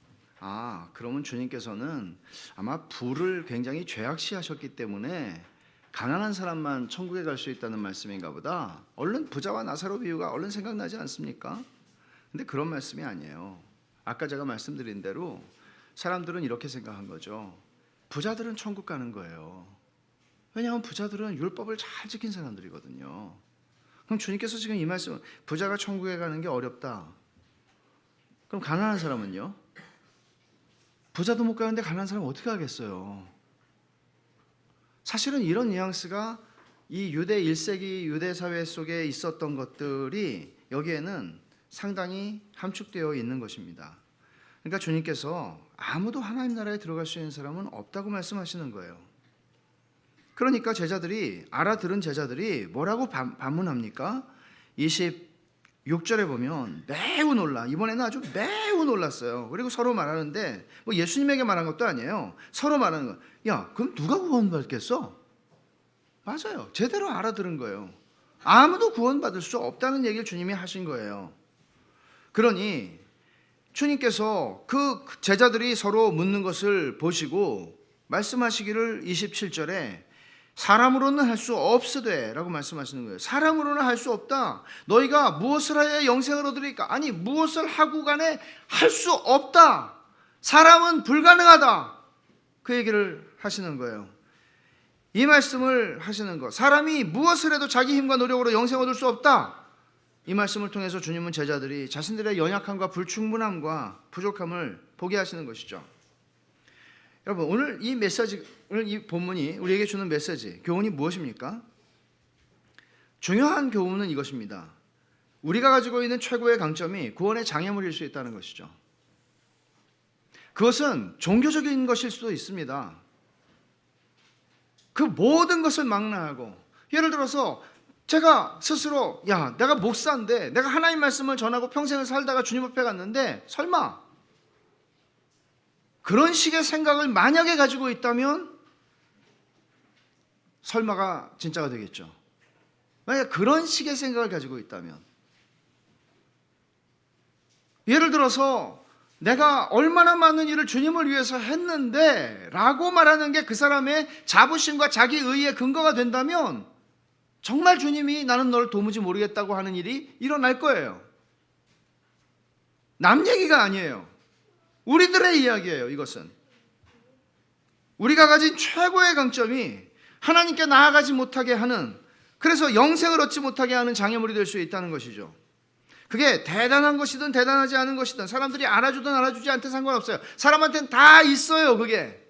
그러면 주님께서는 아마 부를 굉장히 죄악시하셨기 때문에 가난한 사람만 천국에 갈 수 있다는 말씀인가 보다. 얼른 부자와 나사로 비유가 얼른 생각나지 않습니까? 근데 그런 말씀이 아니에요. 아까 제가 말씀드린 대로 사람들은 이렇게 생각한 거죠. 부자들은 천국 가는 거예요. 왜냐하면 부자들은 율법을 잘 지킨 사람들이거든요. 그럼 주님께서 지금 이 말씀, 부자가 천국에 가는 게 어렵다. 그럼 가난한 사람은요? 부자도 못 가는데 가난한 사람은 어떻게 하겠어요? 사실은 이런 뉘앙스가 이 유대 1세기 유대 사회 속에 있었던 것들이 여기에는 상당히 함축되어 있는 것입니다. 그러니까 주님께서 아무도 하나님 나라에 들어갈 수 있는 사람은 없다고 말씀하시는 거예요. 그러니까 알아들은 제자들이 뭐라고 반문합니까? 26절에 보면 매우 놀라. 이번에는 아주 매우 놀랐어요. 그리고 서로 말하는데 뭐 예수님에게 말한 것도 아니에요. 서로 말하는 거. 야, 그럼 누가 구원받겠어? 맞아요. 제대로 알아들은 거예요. 아무도 구원받을 수 없다는 얘기를 주님이 하신 거예요. 그러니 주님께서 그 제자들이 서로 묻는 것을 보시고 말씀하시기를 27절에 사람으로는 할 수 없으되 라고 말씀하시는 거예요. 사람으로는 할 수 없다. 너희가 무엇을 하여 영생을 얻으리까? 아니, 무엇을 하고 간에 할 수 없다. 사람은 불가능하다. 그 얘기를 하시는 거예요. 이 말씀을 하시는 것. 사람이 무엇을 해도 자기 힘과 노력으로 영생 얻을 수 없다. 이 말씀을 통해서 주님은 제자들이 자신들의 연약함과 불충분함과 부족함을 보게 하시는 것이죠. 여러분, 오늘 이 메시지, 오늘 이 본문이 우리에게 주는 메시지, 교훈이 무엇입니까? 중요한 교훈은 이것입니다. 우리가 가지고 있는 최고의 강점이 구원의 장애물일 수 있다는 것이죠. 그것은 종교적인 것일 수도 있습니다. 그 모든 것을 망라하고, 예를 들어서 제가 스스로 내가 목사인데 내가 하나님 말씀을 전하고 평생을 살다가 주님 앞에 갔는데 설마 그런 식의 생각을 만약에 가지고 있다면 설마가 진짜가 되겠죠. 만약 그런 식의 생각을 가지고 있다면, 예를 들어서 내가 얼마나 많은 일을 주님을 위해서 했는데 라고 말하는 게 그 사람의 자부심과 자기 의의 근거가 된다면 정말 주님이 나는 너를 도무지 모르겠다고 하는 일이 일어날 거예요. 남 얘기가 아니에요. 우리들의 이야기예요. 이것은 우리가 가진 최고의 강점이 하나님께 나아가지 못하게 하는, 그래서 영생을 얻지 못하게 하는 장애물이 될 수 있다는 것이죠. 그게 대단한 것이든 대단하지 않은 것이든 사람들이 알아주든 알아주지 않든 상관없어요. 사람한테는 다 있어요. 그게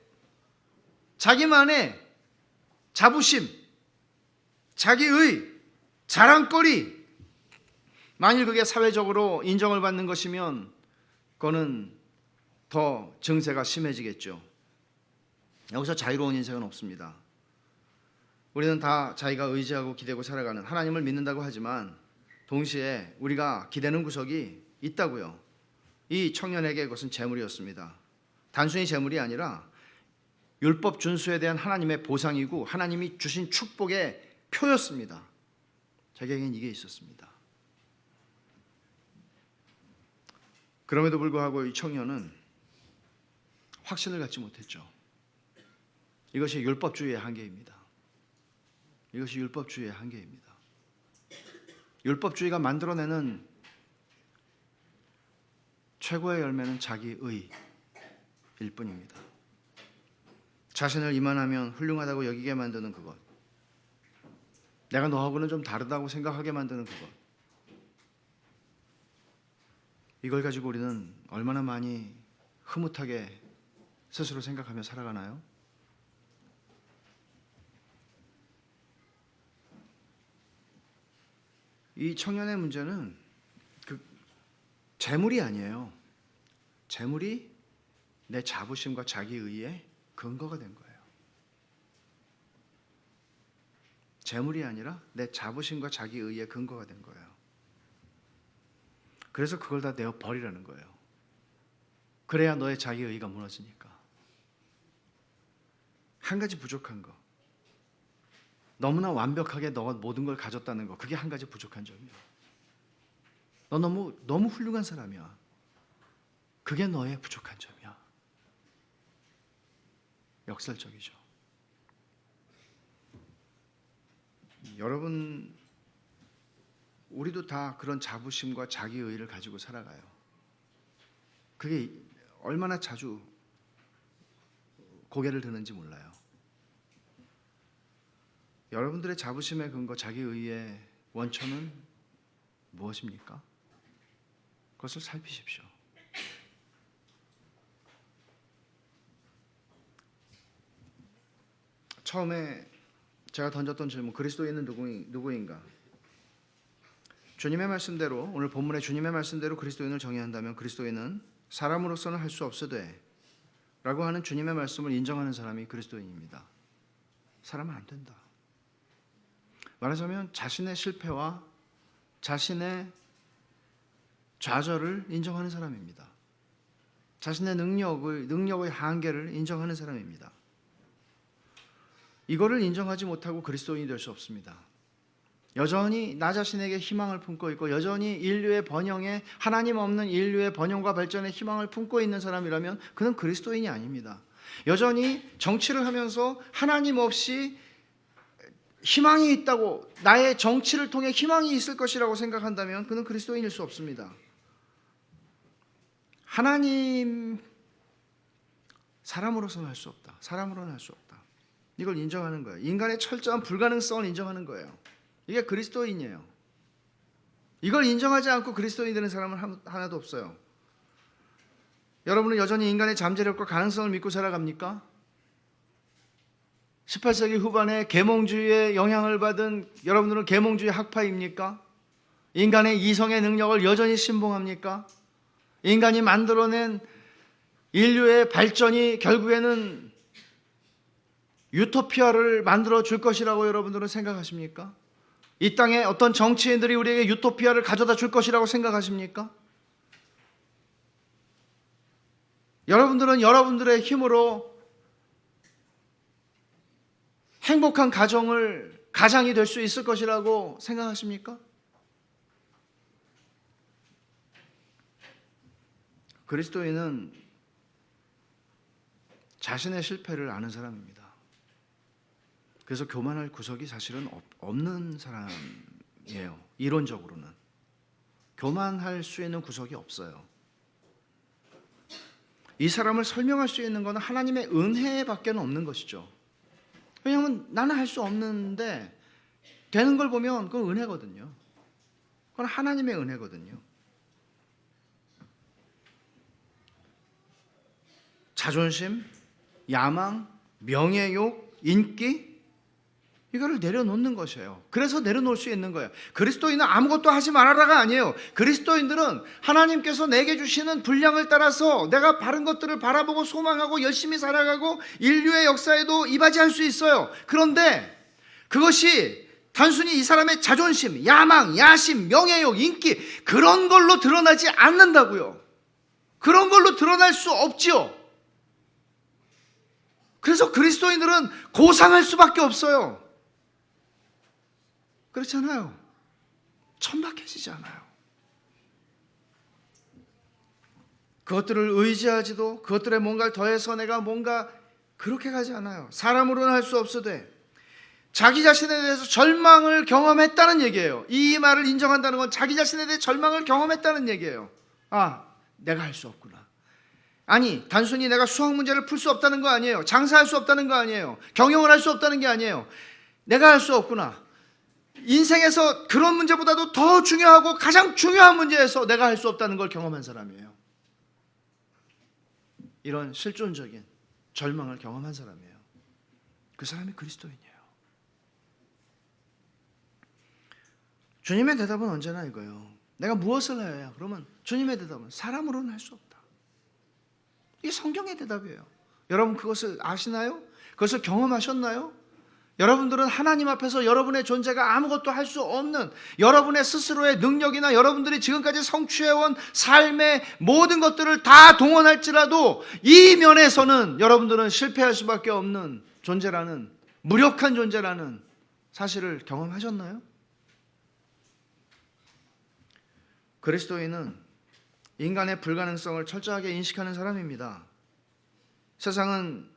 자기만의 자부심, 자기의 자랑거리, 만일 그게 사회적으로 인정을 받는 것이면 그거는 더 증세가 심해지겠죠. 여기서 자유로운 인생은 없습니다. 우리는 다 자기가 의지하고 기대고 살아가는, 하나님을 믿는다고 하지만 동시에 우리가 기대는 구석이 있다고요. 이 청년에게 그것은 재물이었습니다. 단순히 재물이 아니라 율법 준수에 대한 하나님의 보상이고 하나님이 주신 축복의 표였습니다. 자기에겐 이게 있었습니다. 그럼에도 불구하고 이 청년은 확신을 갖지 못했죠. 이것이 율법주의의 한계입니다. 이것이 율법주의의 한계입니다. 율법주의가 만들어내는 최고의 열매는 자기의일 뿐입니다. 자신을 이만하면 훌륭하다고 여기게 만드는 그것, 내가 너하고는 좀 다르다고 생각하게 만드는 그것, 이걸 가지고 우리는 얼마나 많이 흐뭇하게 스스로 생각하며 살아가나요? 이 청년의 문제는 재물이 아니에요. 재물이 내 자부심과 자기의의 근거가 된 거예요. 재물이 아니라 내 자부심과 자기의의 근거가 된 거예요. 그래서 그걸 다 내어 버리라는 거예요. 그래야 너의 자기의가 무너지니까. 한 가지 부족한 거, 너무나 완벽하게 너가 모든 걸 가졌다는 거, 그게 한 가지 부족한 점이야. 너 너무 훌륭한 사람이야. 그게 너의 부족한 점이야. 역설적이죠. 여러분, 우리도 다 그런 자부심과 자기의를 가지고 살아가요. 그게 얼마나 자주 고개를 드는지 몰라요. 여러분들의 자부심의 근거, 자기의의 원천은 무엇입니까? 그것을 살피십시오. 처음에 제가 던졌던 질문, 그리스도인은 누구인가? 주님의 말씀대로, 오늘 본문의 주님의 말씀대로 그리스도인을 정의한다면 그리스도인은 사람으로서는 할 수 없으되 라고 하는 주님의 말씀을 인정하는 사람이 그리스도인입니다. 사람은 안 된다. 말하자면 자신의 실패와 자신의 좌절을 인정하는 사람입니다. 자신의 능력의 한계를 인정하는 사람입니다. 이거를 인정하지 못하고 그리스도인이 될 수 없습니다. 여전히 나 자신에게 희망을 품고 있고 여전히 인류의 번영에, 하나님 없는 인류의 번영과 발전에 희망을 품고 있는 사람이라면 그는 그리스도인이 아닙니다. 여전히 정치를 하면서 하나님 없이 희망이 있다고, 나의 정치를 통해 희망이 있을 것이라고 생각한다면 그는 그리스도인일 수 없습니다. 하나님, 사람으로서는 할 수 없다. 사람으로는 할 수 없다. 이걸 인정하는 거예요. 인간의 철저한 불가능성을 인정하는 거예요. 이게 그리스도인이에요. 이걸 인정하지 않고 그리스도인이 되는 사람은 하나도 없어요. 여러분은 여전히 인간의 잠재력과 가능성을 믿고 살아갑니까? 18세기 후반에 계몽주의의 영향을 받은 여러분들은 계몽주의 학파입니까? 인간의 이성의 능력을 여전히 신봉합니까? 인간이 만들어낸 인류의 발전이 결국에는 유토피아를 만들어 줄 것이라고 여러분들은 생각하십니까? 이 땅에 어떤 정치인들이 우리에게 유토피아를 가져다 줄 것이라고 생각하십니까? 여러분들은 여러분들의 힘으로 행복한 가장이 될 수 있을 것이라고 생각하십니까? 그리스도인은 자신의 실패를 아는 사람입니다. 그래서 교만할 구석이 사실은 없는 사람이에요. 이론적으로는. 교만할 수 있는 구석이 없어요. 이 사람을 설명할 수 있는 것은 하나님의 은혜밖에 없는 것이죠. 왜냐하면 나는 할 수 없는데 되는 걸 보면 그건 은혜거든요. 그건 하나님의 은혜거든요. 자존심, 야망, 명예욕, 인기 이거를 내려놓는 것이에요. 그래서 내려놓을 수 있는 거예요. 그리스도인은 아무것도 하지 말아라가 아니에요. 그리스도인들은 하나님께서 내게 주시는 분량을 따라서 내가 바른 것들을 바라보고 소망하고 열심히 살아가고 인류의 역사에도 이바지할 수 있어요. 그런데 그것이 단순히 이 사람의 자존심, 야망, 야심, 명예욕, 인기 그런 걸로 드러나지 않는다고요. 그런 걸로 드러날 수 없지요. 그래서 그리스도인들은 고상할 수밖에 없어요. 그렇잖아요. 천박해지지 않아요. 그것들을 의지하지도 그것들에 뭔가를 더해서 내가 뭔가 그렇게 가지 않아요. 사람으로는 할 수 없으되 자기 자신에 대해서 절망을 경험했다는 얘기예요. 이 말을 인정한다는 건 자기 자신에 대해 절망을 경험했다는 얘기예요. 아, 내가 할 수 없구나. 아니, 단순히 내가 수학 문제를 풀 수 없다는 거 아니에요. 장사할 수 없다는 거 아니에요. 경영을 할 수 없다는 게 아니에요. 내가 할 수 없구나. 인생에서 그런 문제보다도 더 중요하고 가장 중요한 문제에서 내가 할 수 없다는 걸 경험한 사람이에요. 이런 실존적인 절망을 경험한 사람이에요. 그 사람이 그리스도인이에요. 주님의 대답은 언제나 이거예요. 내가 무엇을 해야 해요? 그러면 주님의 대답은 사람으로는 할 수 없다. 이게 성경의 대답이에요. 여러분 그것을 아시나요? 그것을 경험하셨나요? 여러분들은 하나님 앞에서 여러분의 존재가 아무것도 할 수 없는 여러분의 스스로의 능력이나 여러분들이 지금까지 성취해온 삶의 모든 것들을 다 동원할지라도 이 면에서는 여러분들은 실패할 수밖에 없는 존재라는, 무력한 존재라는 사실을 경험하셨나요? 그리스도인은 인간의 불가능성을 철저하게 인식하는 사람입니다. 세상은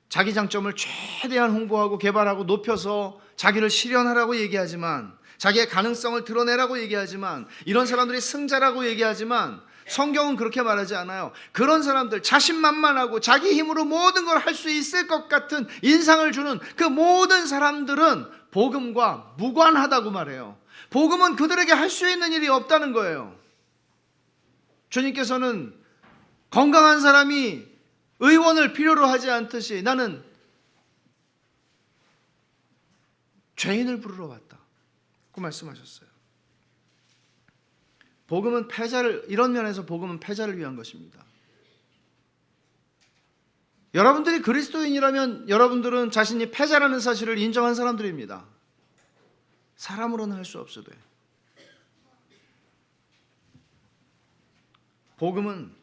자기 장점을 최대한 홍보하고 개발하고 높여서 자기를 실현하라고 얘기하지만, 자기의 가능성을 드러내라고 얘기하지만, 이런 사람들이 승자라고 얘기하지만 성경은 그렇게 말하지 않아요. 그런 사람들, 자신만만하고 자기 힘으로 모든 걸 할 수 있을 것 같은 인상을 주는 그 모든 사람들은 복음과 무관하다고 말해요. 복음은 그들에게 할 수 있는 일이 없다는 거예요. 주님께서는 건강한 사람이 의원을 필요로 하지 않듯이 나는 죄인을 부르러 왔다고 말씀하셨어요. 복음은 이런 면에서 복음은 패자를 위한 것입니다. 여러분들이 그리스도인이라면 여러분들은 자신이 패자라는 사실을 인정한 사람들입니다. 사람으로는 할 수 없어도 복음은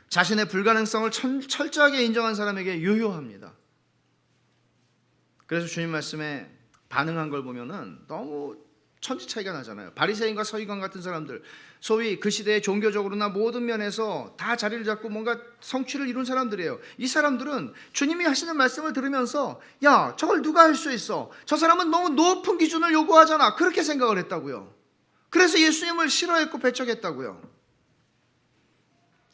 자신의 불가능성을 철저하게 인정한 사람에게 유효합니다. 그래서 주님 말씀에 반응한 걸 보면은 너무 천지 차이가 나잖아요. 바리새인과 서기관 같은 사람들, 소위 그 시대의 종교적으로나 모든 면에서 다 자리를 잡고 뭔가 성취를 이룬 사람들이에요. 이 사람들은 주님이 하시는 말씀을 들으면서 야, 저걸 누가 할 수 있어? 저 사람은 너무 높은 기준을 요구하잖아. 그렇게 생각을 했다고요. 그래서 예수님을 싫어했고 배척했다고요.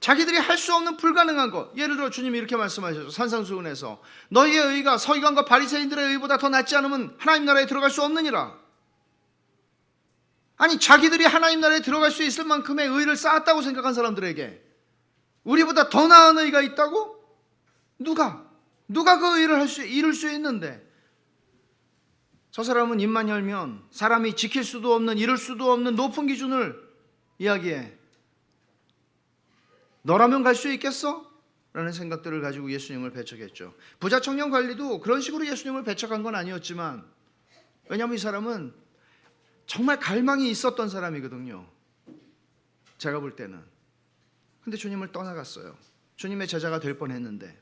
자기들이 할 수 없는 불가능한 것, 예를 들어 주님이 이렇게 말씀하셨죠. 산상수훈에서 너희의 의가 서기관과 바리새인들의 의보다 더 낫지 않으면 하나님 나라에 들어갈 수 없느니라. 아니, 자기들이 하나님 나라에 들어갈 수 있을 만큼의 의를 쌓았다고 생각한 사람들에게 우리보다 더 나은 의가 있다고? 누가 그 의를 이룰 수 있는데? 저 사람은 입만 열면 사람이 지킬 수도 없는, 이룰 수도 없는 높은 기준을 이야기해. 너라면 갈 수 있겠어? 라는 생각들을 가지고 예수님을 배척했죠. 부자 청년 관리도 그런 식으로 예수님을 배척한 건 아니었지만, 왜냐하면 이 사람은 정말 갈망이 있었던 사람이거든요. 제가 볼 때는. 근데 주님을 떠나갔어요. 주님의 제자가 될 뻔했는데.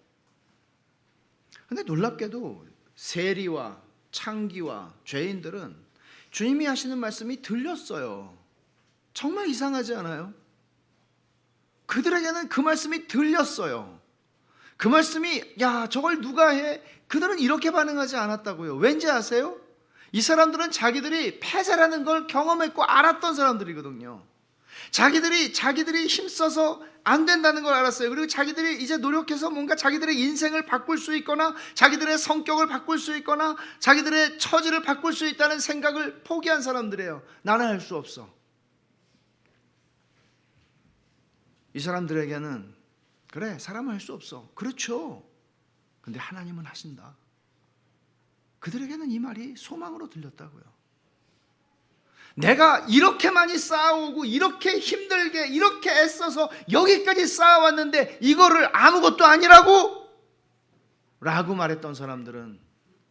근데 놀랍게도 세리와 창기와 죄인들은 주님이 하시는 말씀이 들렸어요. 정말 이상하지 않아요? 그들에게는 그 말씀이 들렸어요. 그 말씀이 야 저걸 누가 해? 그들은 이렇게 반응하지 않았다고요. 왠지 아세요? 이 사람들은 자기들이 패자라는 걸 경험했고 알았던 사람들이거든요. 자기들이 힘써서 안 된다는 걸 알았어요. 그리고 자기들이 이제 노력해서 뭔가 자기들의 인생을 바꿀 수 있거나 자기들의 성격을 바꿀 수 있거나 자기들의 처지를 바꿀 수 있다는 생각을 포기한 사람들이에요. 나는 할 수 없어. 이 사람들에게는 그래 사람은 할 수 없어. 그렇죠. 근데 하나님은 하신다. 그들에게는 이 말이 소망으로 들렸다고요. 내가 이렇게 많이 쌓아오고 이렇게 힘들게 이렇게 애써서 여기까지 쌓아왔는데 이거를 아무것도 아니라고? 라고 말했던 사람들은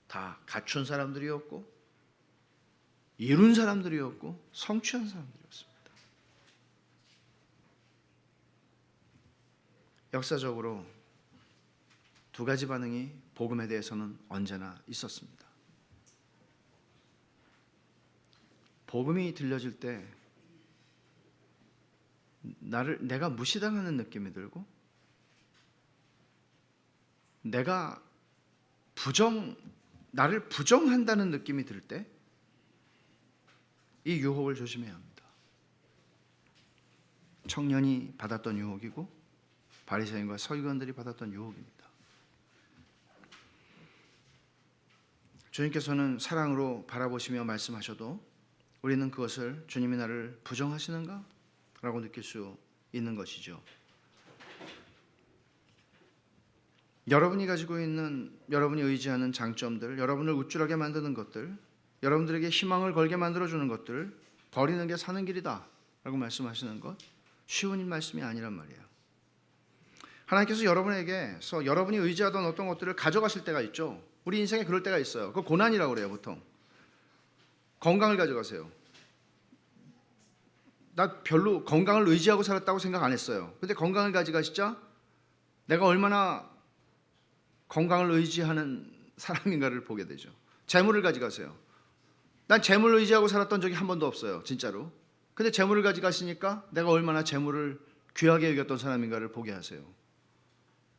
다 갖춘 사람들이었고 이룬 사람들이었고 성취한 사람들이었습니다. 역사적으로 두 가지 반응이 복음에 대해서는 언제나 있었습니다. 복음이 들려질 때 내가 무시당하는 느낌이 들고 나를 부정한다는 느낌이 들 때 이 유혹을 조심해야 합니다. 청년이 받았던 유혹이고 바리새인과 서기관들이 받았던 유혹입니다. 주님께서는 사랑으로 바라보시며 말씀하셔도 우리는 그것을 주님이 나를 부정하시는가? 라고 느낄 수 있는 것이죠. 여러분이 가지고 있는 여러분이 의지하는 장점들, 여러분을 우쭐하게 만드는 것들, 여러분들에게 희망을 걸게 만들어주는 것들 버리는 게 사는 길이다 라고 말씀하시는 것 쉬운 말씀이 아니란 말이에요. 하나님께서 여러분에게서 여러분이 의지하던 어떤 것들을 가져가실 때가 있죠. 우리 인생에 그럴 때가 있어요. 그거 고난이라고 그래요. 보통 건강을 가져가세요. 나 별로 건강을 의지하고 살았다고 생각 안 했어요. 근데 건강을 가져가시자 내가 얼마나 건강을 의지하는 사람인가를 보게 되죠. 재물을 가져가세요. 난 재물을 의지하고 살았던 적이 한 번도 없어요. 진짜로. 근데 재물을 가져가시니까 내가 얼마나 재물을 귀하게 여겼던 사람인가를 보게 하세요.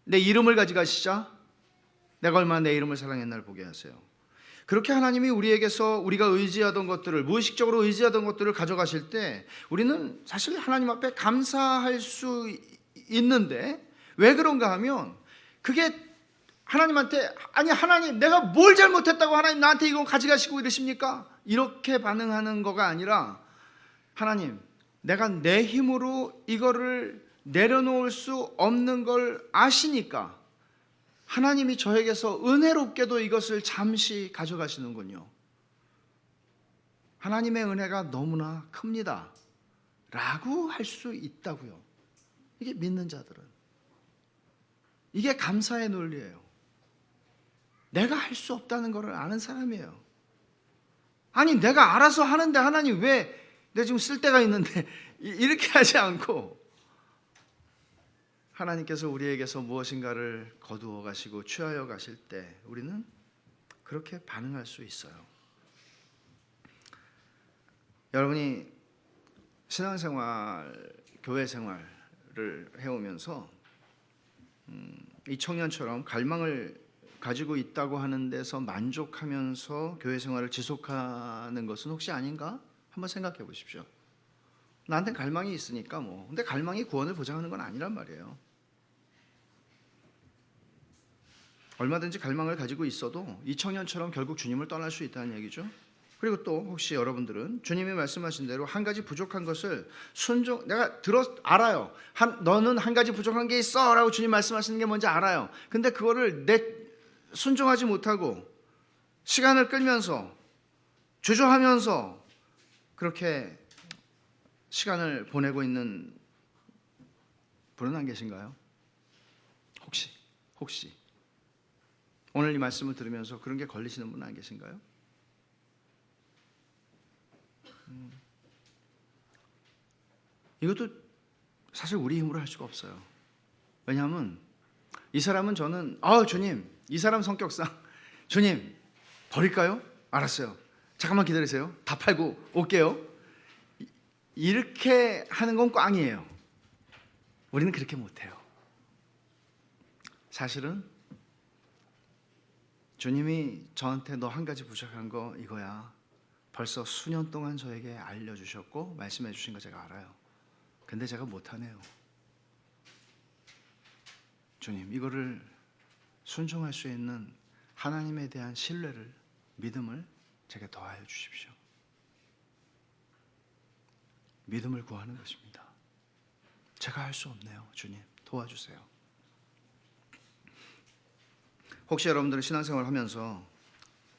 내 이름을 가져가시자 내가 얼마나 내 이름을 사랑했나를 보게 하세요. 그렇게 하나님이 우리에게서 우리가 의지하던 것들을 무의식적으로 의지하던 것들을 가져가실 때 우리는 사실 하나님 앞에 감사할 수 있는데 왜 그런가 하면 그게 하나님한테 아니 하나님 내가 뭘 잘못했다고 하나님 나한테 이거 가져가시고 이러십니까? 이렇게 반응하는 거가 아니라 하나님 내가 내 힘으로 이거를 내려놓을 수 없는 걸 아시니까 하나님이 저에게서 은혜롭게도 이것을 잠시 가져가시는군요. 하나님의 은혜가 너무나 큽니다 라고 할 수 있다고요. 이게 믿는 자들은 이게 감사의 논리예요. 내가 할 수 없다는 것을 아는 사람이에요. 아니 내가 알아서 하는데 하나님 왜 내가 지금 쓸 데가 있는데 이렇게 하지 않고 하나님께서 우리에게서 무엇인가를 거두어 가시고 취하여 가실 때 우리는 그렇게 반응할 수 있어요. 여러분이 신앙생활, 교회 생활을 해오면서 이 청년처럼 갈망을 가지고 있다고 하는 데서 만족하면서 교회 생활을 지속하는 것은 혹시 아닌가? 한번 생각해 보십시오. 나한테 갈망이 있으니까 뭐. 근데 갈망이 구원을 보장하는 건 아니란 말이에요. 얼마든지 갈망을 가지고 있어도 이 청년처럼 결국 주님을 떠날 수 있다는 얘기죠. 그리고 또 혹시 여러분들은 주님이 말씀하신 대로 한 가지 부족한 것을 내가 알아요. 너는 한 가지 부족한 게 있어 라고 주님 말씀하시는 게 뭔지 알아요. 근데 그거를 순종하지 못하고 시간을 끌면서 주저하면서 그렇게 시간을 보내고 있는 분은 안 계신가요? 혹시 오늘 이 말씀을 들으면서 그런 게 걸리시는 분은 안 계신가요? 이것도 사실 우리 힘으로 할 수가 없어요. 왜냐하면 이 사람은 저는 주님, 이 사람 성격상 주님 버릴까요? 알았어요. 잠깐만 기다리세요. 다 팔고 올게요. 이렇게 하는 건 꽝이에요. 우리는 그렇게 못해요. 사실은 주님이 저한테 너 한 가지 부족한 거 이거야. 벌써 수년 동안 저에게 알려주셨고 말씀해 주신 거 제가 알아요. 근데 제가 못하네요. 주님, 이거를 순종할 수 있는 하나님에 대한 신뢰를, 믿음을 제게 더하여 주십시오. 믿음을 구하는 것입니다. 제가 할 수 없네요. 주님, 도와주세요. 혹시 여러분들은 신앙생활을 하면서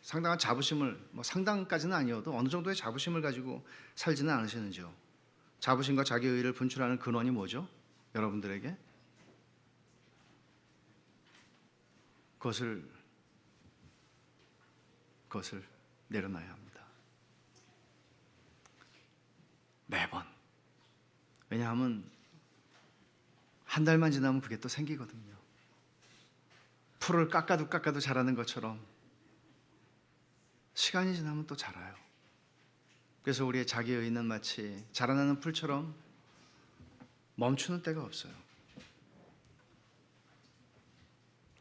상당한 자부심을, 상당까지는 아니어도 어느 정도의 자부심을 가지고 살지는 않으시는지요? 자부심과 자기의의를 분출하는 근원이 뭐죠? 여러분들에게? 그것을 내려놔야 합니다. 매번. 왜냐하면 한 달만 지나면 그게 또 생기거든요. 풀을 깎아도 자라는 것처럼 시간이 지나면 또 자라요. 그래서 우리의 자기의의는 마치 자라나는 풀처럼 멈추는 때가 없어요.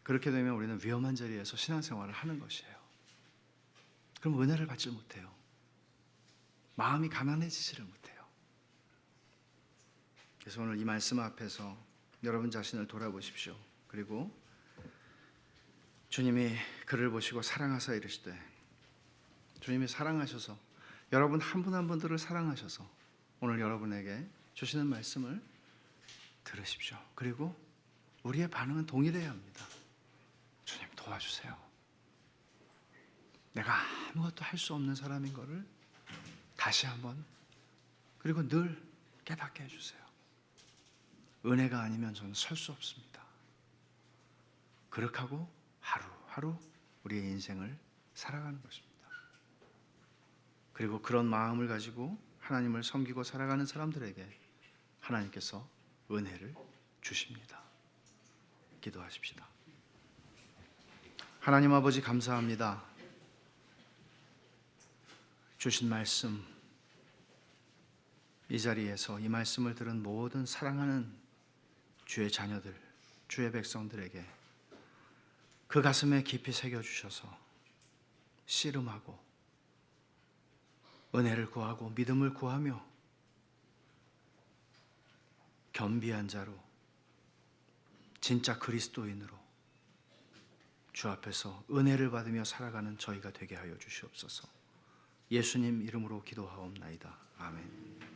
그렇게 되면 우리는 위험한 자리에서 신앙생활을 하는 것이에요. 그럼 은혜를 받지 못해요. 마음이 가난해지지를 못해요. 그래서 오늘 이 말씀 앞에서 여러분 자신을 돌아보십시오. 그리고 주님이 그를 보시고 사랑하사 이르시되, 주님이 사랑하셔서 여러분 한 분 한 분들을 사랑하셔서 오늘 여러분에게 주시는 말씀을 들으십시오. 그리고 우리의 반응은 동일해야 합니다. 주님 도와주세요. 내가 아무것도 할 수 없는 사람인 것을 다시 한번, 그리고 늘 깨닫게 해주세요. 은혜가 아니면 저는 설 수 없습니다. 그렇게 하고 하루하루 우리의 인생을 살아가는 것입니다. 그리고 그런 마음을 가지고 하나님을 섬기고 살아가는 사람들에게 하나님께서 은혜를 주십니다. 기도하십시다. 하나님 아버지 감사합니다. 주신 말씀, 이 자리에서 이 말씀을 들은 모든 사랑하는 주의 자녀들, 주의 백성들에게 그 가슴에 깊이 새겨주셔서 씨름하고 은혜를 구하고 믿음을 구하며 겸비한 자로 진짜 그리스도인으로 주 앞에서 은혜를 받으며 살아가는 저희가 되게 하여 주시옵소서. 예수님 이름으로 기도하옵나이다. 아멘.